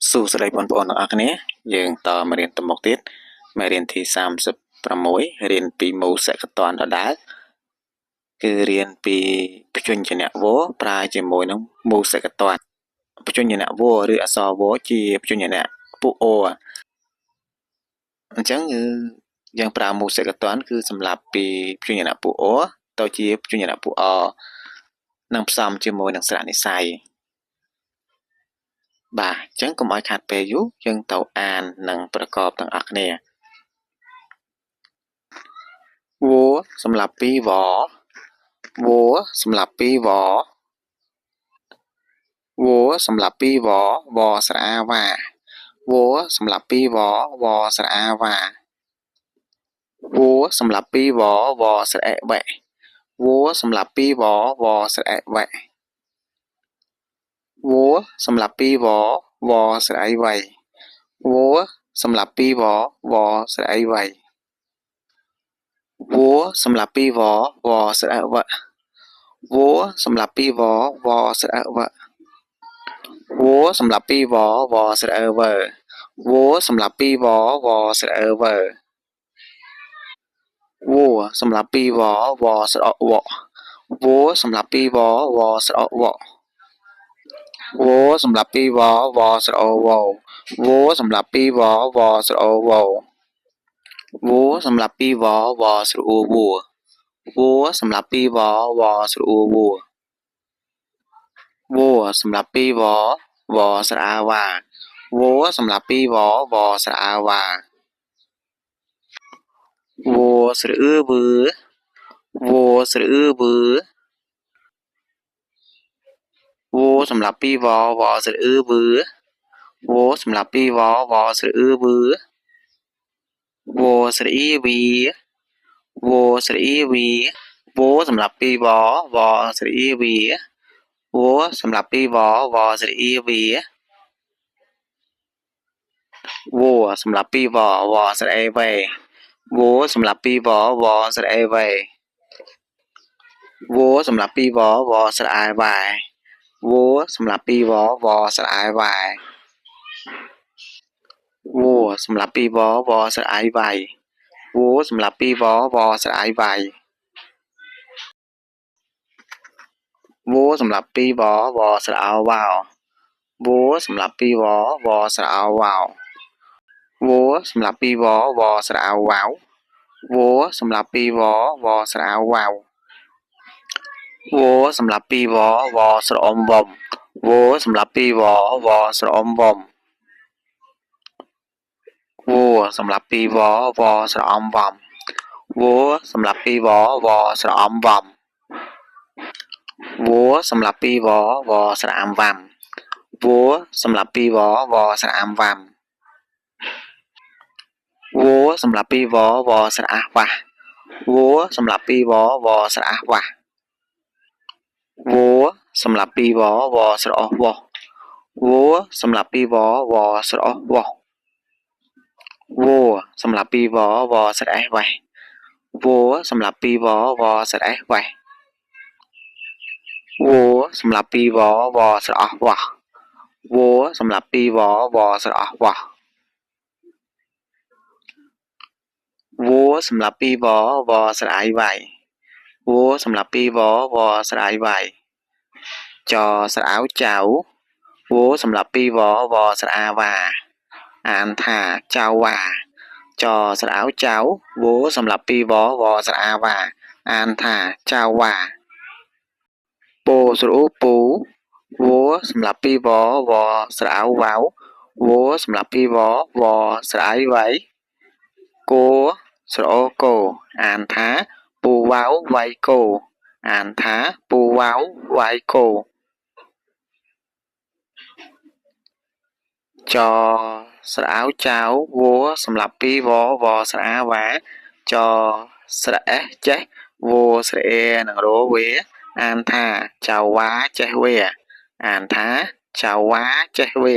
សួស្តីបងប្អូនទាំងអស់គ្នាយើងតមករៀនទៅមុខទៀតមេរៀនទី36រៀនពីមូលសកតនដដែលគឺរៀនពីបញ្ជញ្ជនៈវរប្រើជាមួយនឹងមូលសកតនបញ្ជញ្ជនៈវរឬអក្សរវរជាបញ្ជញ្ជនៈពួកអអញ្ចឹងគឺយើងប្រើមូលសកតនគឺសម្រាប់ពីបញ្ជញ្ជនៈពួកអទៅជាបញ្ជញ្ជនៈពួកអនិងផ្សំជាមួយនឹងស្រៈនិស្ស័យបាទអញ្ចឹងកុំឲ្យខាតពេលយូរយើងទៅអាននិងប្រកបទាំងអស់គ្នាវរសម្រាប់ពីវវរសម្រាប់ពីវវរសម្រាប់ពីវវស្រៈអាវ៉ាវរសម្រាប់ពីវវស្រៈអាវ៉ាវរសម្រាប់ពីវវស្រៈវៈវរសម្រាប់ពីវវស្រៈវៈវរសម្រាប់ពីវវស្រៈវៃវរសម្រាប់ពីវវស្រៈវៃវរសម្រាប់ពីវវស្រៈវៈវរសម្រាប់ពីវវស្រៈវៈវរសម្រាប់ពីវវស្រៈវើវរសម្រាប់ពីវវស្រៈវើវរសម្រាប់ពីវវស្រៈវវរសម្រាប់ពីវវស្រៈវវរសម្រាប់ពីវវស្រៈវវរសម្រាប់ពីវវស្រៈវវរសម្រាប់ពីវវស្រៈវវរសម្រាប់ពីវវស្រៈវវរសម្រាប់ពីវវស្រៈអាវ៉ាវរសម្រាប់ពីវវស្រៈអាវ៉ាវស្រៈវើវស្រៈវើវសម្រាប់ពីវវស្រៈវើវសម្រាប់ពីវវស្រៈវើវស្រៈវីវស្រៈវីវសម្រាប់ពីវវស្រៈវីវសម្រាប់ពីវវស្រៈវីវសម្រាប់ពីវវស្រៈវេវសម្រាប់ពីវវស្រៈវេវសម្រាប់ពីវវស្រៈវ៉ែវសម្រាប់ពីវវស្រៈវ៉ែវសម្រាប់ពីវវស្រៈវ៉ៃវសម្រាប់ពីវវស្រៈវ៉ៃវសម្រាប់ពីវវស្រៈវ៉ោវសម្រាប់ពីវវស្រៈវ៉ោវសម្រាប់ពីវវស្រៈវ៉ៅវសម្រាប់ពីវវស្រៈវ៉ៅវសម្រាប់ពីវវស្រៈវំវសម្រាប់ពីវវស្រៈវំវសម្រាប់ពីវវស្រៈវំវសម្រាប់ពីវវស្រៈវំវសម្រាប់ពីវវស្រៈវំវសម្រាប់ពីវវស្រៈវំវសម្រាប់ពីវវស្រៈវ៉ាវសម្រាប់ពីវវស្រៈវ៉ាវសម្រាប់ពីវវស្រៈវវសម្រាប់ពីវវស្រៈវវសម្រាប់ពីវវស្រៈវ៉េវសម្រាប់ពីវវស្រៈវ៉េវសម្រាប់ពីវវស្រៈវ៉ាវសម្រាប់ពីវវស្រៈវ៉ាវសម្រាប់ពីវវស្រៈវ៉ៃវសម្រាប់ពីវវស្រៈវ៉ៃចស្រៈចៅវសម្រាប់ពីវវស្រៈវ៉ាអានថាចៅវ៉ាចស្រៈចៅវសម្រាប់ពីវវស្រៈវ៉ាអានថាចៅវ៉ាពោស្រៈពូវសម្រាប់ពីវវស្រៈវ៉ៅវសម្រាប់ពីវវស្រៈវ៉ៃគោស្រៈគោអានថាពូវ៉ៅវ៉ៃគោអានថាពូវ៉ៅវ៉ៃគោចស្រៈចៅវសម្រាប់ពីវវស្រៈវ៉ាចស្រៈចេះវស្រៈនឹងរវេអានថាចៅវ៉ាចេះវេអានថាចៅវ៉ាចេះវេ